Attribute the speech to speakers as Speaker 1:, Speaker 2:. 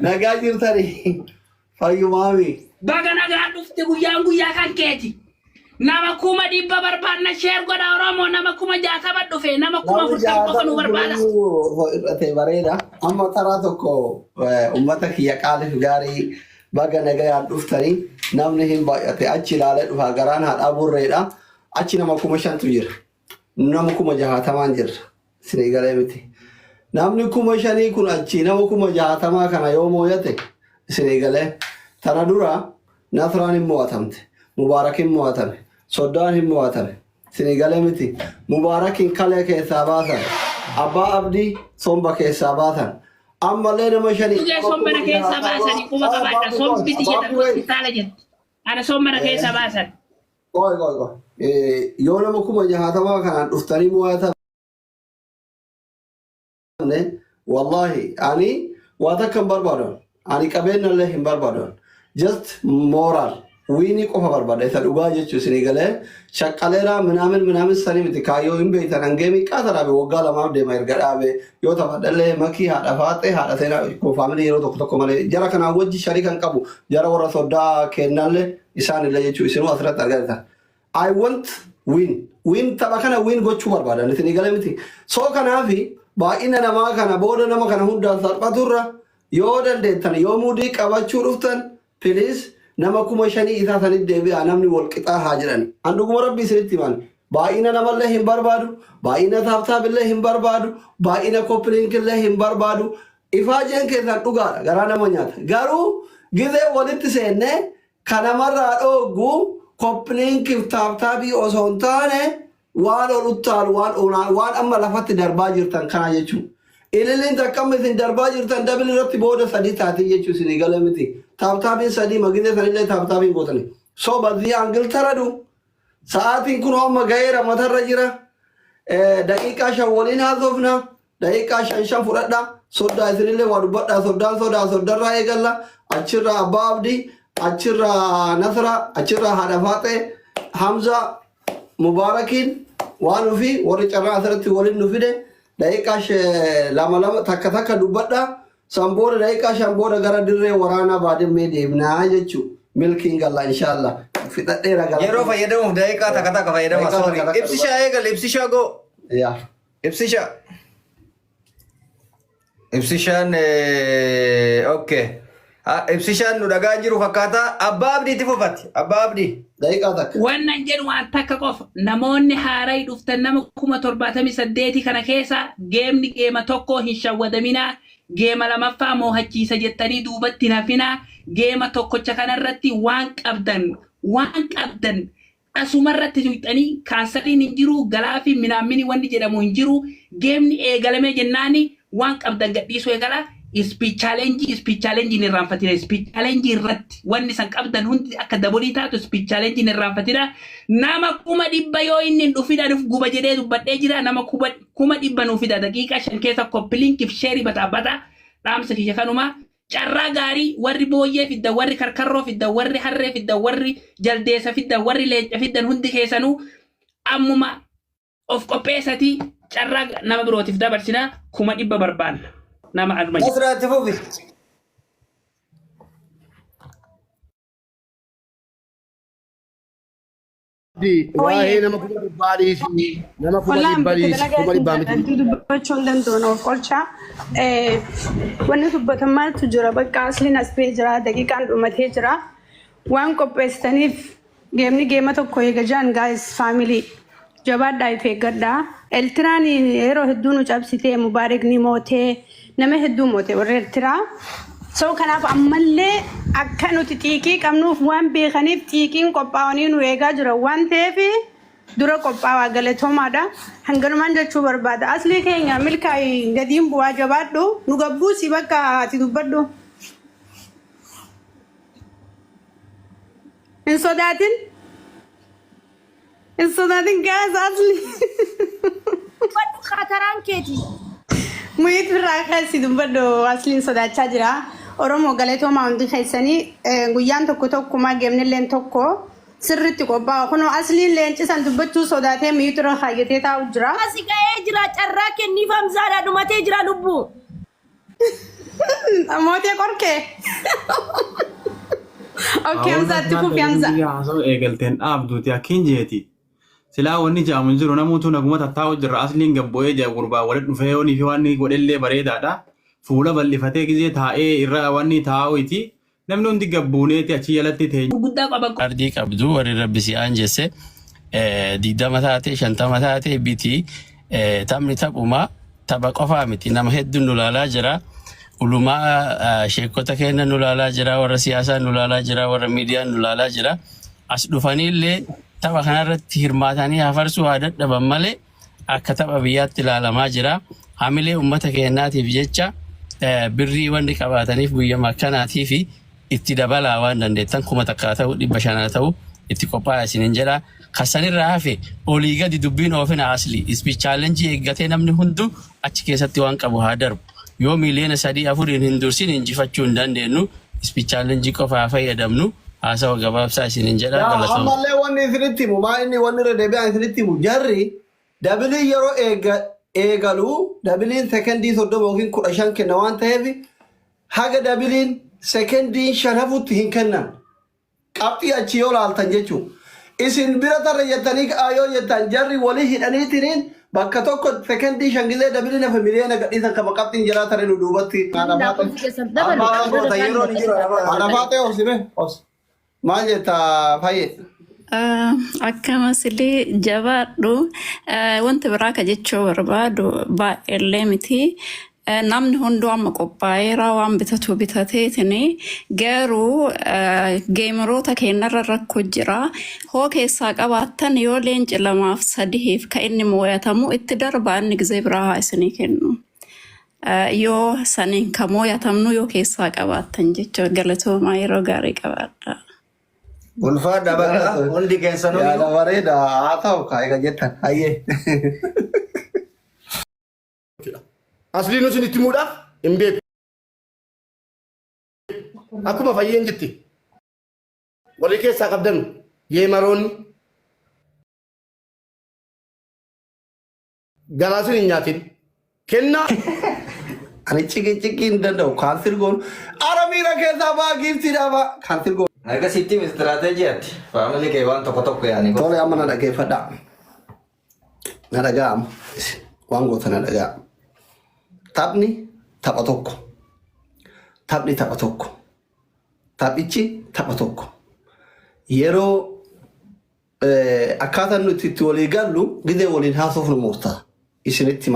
Speaker 1: نجاجر تاني فايو مامي
Speaker 2: بقى نجا دفت غيا كان كيتي nama kuma dibba barbaadna share goda oromo nama kuma jaata baddu fe nama kuma furtan ko nu barbaada
Speaker 1: te bareda amma tara tokko ummata kiya qaalif gaari baga nagaya duftari namni hin baayate achi laale dhufa garaan haadha burreedha achi nama kuma shantu jira nama kuma jaatamaan jira sinigalee miti namni kuma shanii kun achi nama kuma jaatamaa kana yoo mooyate sinigalee tana dura nasraan hin mo'atamte mubarakin mo'atame Sudan hin mo'atame sinigalee miti mubarakin kalee keessaa baasan abbaa abdii somba keessaa baasan amma lee nama shanii
Speaker 2: somba keessaa baasan kuma qabaadha sombiti jedhamu hospitaala jedhu ana somba keessaa baasan
Speaker 1: yoo nama kuma jaatamaa kanaan dhuftanii mo'atamne wallahi ani waa takka hin barbaadon ani qabeenyallee hin barbaadon just moral ويني قفا بربادة تلوجا جت سنيجله شكالera منامن سني متكايو إن بيت أنجمي كاتر أبي وقالا ما بدي ما يرجع أبي يوتا بدله مكي هذا فاتي هذا تنا كوفاميلي يرو تكتو كمالي جرا كنا وجه شريكان كابو جرا ورا صدا كناله إنسان اللي جت سنو أثرة ترجع I want win تبا كنا win قد شو بربادة نتنيجله متي سو كنا في باقينا نما كنا بودا نما كنا هودا سرقة يودن ده تنا يومودي كابا شروفتن please nama kuma shanii isaa sanit deebi'a namni wal qixaa haa jedhani anduguma rabbii isinitti himan baay'ina namallee hin barbaadu baay'ina taabtaabillee hin barbaadu baay'ina koppiliinkillee hin barbaadu ifaajeen keessan dhugaadha garaa nama nyaata garuu gizee walitti seenne kanamarraa dhooggu koppiliinkiif taabtaabii osoo hin taane waan oluttaalu waan amma lafatti darbaa jirtan kana jechuudha ililin takkamma isin darbaa jirtan dabil irratti booda sadii taatii jechuu isinii gala miti taabtaabiin sadii magidee sanillee taabtaabiin gootani so badii angiltaradu sa'aatiin kun homma gaheera matarra jira daqiiqaa shan waliin haasofna daqiiqaa shan fudhadha soddaa isinillee waa dubbadhaa soddarraa eegalla achirraa abbaa abdii achirraa nasra achirraa haadha faaxee hamza mubaarakiin waan ufii warri carraa asirratti waliin nu fide daqiiqaa lama takka dubbadha Samboda daika shamboda gara dirre warana baadimee deemnaa jechu milkiin galla inshallah fitadheera galla
Speaker 3: yeroo fayyadamu daika takka fayyadama sorry ibsisha eegal ibsisha go
Speaker 1: ya
Speaker 3: ibsishaan okay ibsishaan nu dhagaa jiru fakkaata abbaa abdiitti fufatti abbaa abdii
Speaker 1: daika takka
Speaker 2: wannan jedhu waan takka qofa namoonni haaray dhuftan nama 78 kana keessa geemni geema tokko hin shawwadaminaa geema lamaffaa moohachiisa jettanii duubatti nafina geema tokkocha kanarratti waan qabdan asumarratti tuqxanii kaasaliin hin jiru galaafi minaamini wanni jedhamu hin jiru geemni eegalame jennaani waan qabdan gadhiisuu eegala speech challenge ni raanfatina speech challenge irratti wanni san qabdan hundi akka dabolii taatu speech challenge ni raanfatina nama kuma dhibba yoo inni dhufida dhuf guba jedhee dubbadhee jira nama kuma dhibba nuufida daqiiqaa 5 keessa koppiliinkiif sheeri bata dhaamsa kiyya kanuma carraa gaarii warri booyyee fidda warri karkarroo fidda warri harree fidda warri jaldeessa fidda warri leenca fiddan hundi keessanuu ammuma of qopheessatii carraa nama birootiif dabarsina kuma dhibba barbaanna nama aduma
Speaker 3: nasraatti fufi
Speaker 4: waa'ee nama kuma dhibbaatii fi nama kuma dhibbaatii
Speaker 5: dubbachuun danda'u of qolcha wanni dubbatamaa jira bakka asliin as ba'ee jira daqiiqaan dhumatee jira waan qopheessaniif geemni geema tokko eegajaan gaayis faamilii jabaadhaa if eeggadhaa eltiraan yeroo hedduu nu cabsitee mubaarekni mootee nama hedduu mootee warra eltiraa so kanaaf ammallee akka nuti xiiqii qabnuuf waan beekaniif xiiqiin qophaa'anii nu eegaa jira waan ta'eef dura qophaa'aa galatoomaadha hanganumaan jechuu barbaada aslii keenya milkaa'ii gadiin bu'aa jabaadhu nu gabbuusi bakka ati dubbadhu hin sodaatin gaas aslii
Speaker 6: خاطران كيتي
Speaker 5: ميت راكاسي dubbadhu asliin sodaachaa jira Oromoo galatooma hundi keessanii guyyaan tokko ma geemnilleen tokko sirriitti qophaa'u kunoo asliin leencisan dubbachuu sodaatee miitura hayyatee taa'u jira.
Speaker 6: Asi ga'ee jira carraa kenniif hamzaadha dhumatee jira lubbu.
Speaker 5: موتي كوركي اوكي همزه تكون في همزه
Speaker 6: eegalteen dhaabduuti akkin jeeti silaa wanni jaamun jiru namuutu naguma tattaa'u jirra asliin gabbo'ee jaa gurbaa walitti dhufee yoonii fi wanni godhellee bareedaadha fuula bal'ifatee gizee taa'ee irra wanni taa'uiti namni hundi gabbuuneeti achi jalatti ta'e
Speaker 2: guddaa qaba
Speaker 7: ardii qabdu warri rabbisi aanjesse 20 taate 50 taate biti taphni taphuma tapha qofaa miti nama hedduun nulaalaa jira ulumaa sheekota keenya nulaalaa jira warra siyaasaa nulaalaa jira warra miidiyaan nulaalaa jira as dhufanillee tapha kanarratti hirmaatanii hafarsuu haa dadhaban malee akka tapha biyyaatti ilaalamaa jira hamilee ummata keenyaatiif jecha birrii wanni qabaataniif guyyaa makkanaatiif itti dabalaa waan dandeettan kuma takkaa ta'u 500 ta'u itti qophaa'aa isiniin jedha kasanirraa hafe olii gadi dubbiin oofina asli ispi challenge eeggatee namni hundu achi keessatti waan qabu haa darbu yoo miliyoona 3-4 hin dursin injifachuu hin dandeenyu ispi challenge qofaa fayyadamnu haasawa gabaabsaa isiniin jedha galatoom
Speaker 1: ammallee wanni isinitti himu maa inni wanni irra deebi'an isinitti himu jarri dabiliin yeroo eegalu dabiliin sekendii 30 yookiin 15 kenna waan ta'eef haga dabiliin sekendii 5 hin kennan qabxii achi yoo laaltan jechuun isin bira tarra jettanii yoo jettan jarri walii hidhaniitiniin bakka tokko sekendii 5 gizee dabiliin hafe miliyoona gadhiisan kama qabxiin jiraa taree nu duubatti anafaatee obsime maal jetta fayyee
Speaker 8: akkamasillee jabaadhu wanta biraa ka jechuu barbaadu baay'eellee miti namni hunduu amma qophaa'eera waan bitatu bitateetini garuu geemeroota keenyarra rakkoo jira hoo keessaa qabaattan yoo leenci 2-3 ka inni mooyatamu itti darbaa inni gizee biraa isinii kennu yoo saniin ka mooyatamnu yoo keessaa qabaattan jechuudha galatoomaa yeroo gaarii qabaadha.
Speaker 3: ulfaadha baqa hundi keessanuu
Speaker 1: yaada bareeda haa ta'u kaayiga jettan hayyee
Speaker 4: asli nu sinitti muudhaaf hin beeku akkuma fayyeen jetti walii keessaa qabdan geemaroonni galaasin hin nyaatin kennaa
Speaker 1: ani ciki hin danda'u kaansil goonu aramiira keessaa baa giiftiidhaa baa kaansil goonu.
Speaker 3: akkasitti istiraatejiyatti faamilii kee waan tokko yaani
Speaker 1: Tole amma na dhaggeeffadha. Na dhaga'ama. Waan goota na dhaga'a. Taphni tapha tokko. Taphni tapha tokko. Taphichi tapha tokko. Yeroo akkaataan nuti itti walii gallu gidee waliin haasofnu murtaa. Isinitti